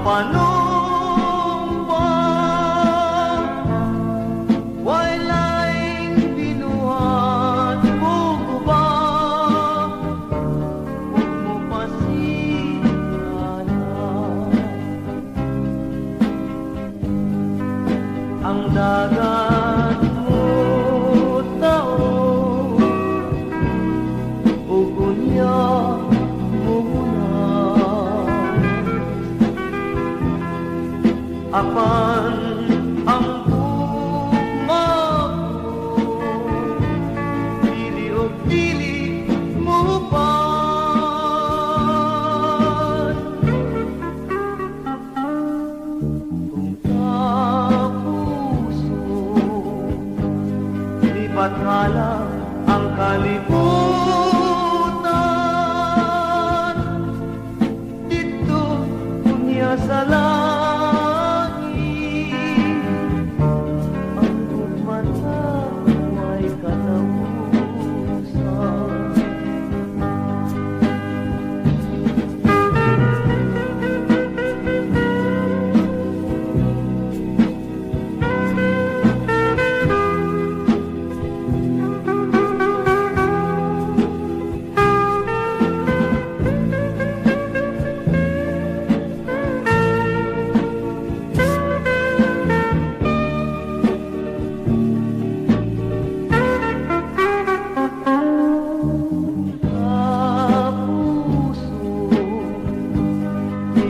panumpa, walaing binuhat mo ba? Huwag mo pasikalan ang dagat mo tao, ugunya apan ang bugma ko, dili o dili mo pa. Kung kapuso, lipat halang ang kalibutan, dito dunya sa langit.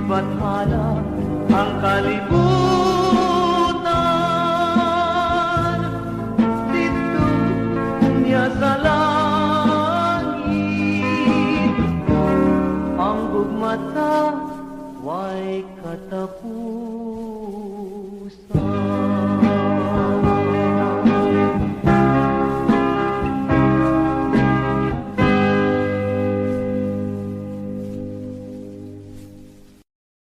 Bathala ang kalibutan, dito niya sa langit. Ang gugmata, way katapusan.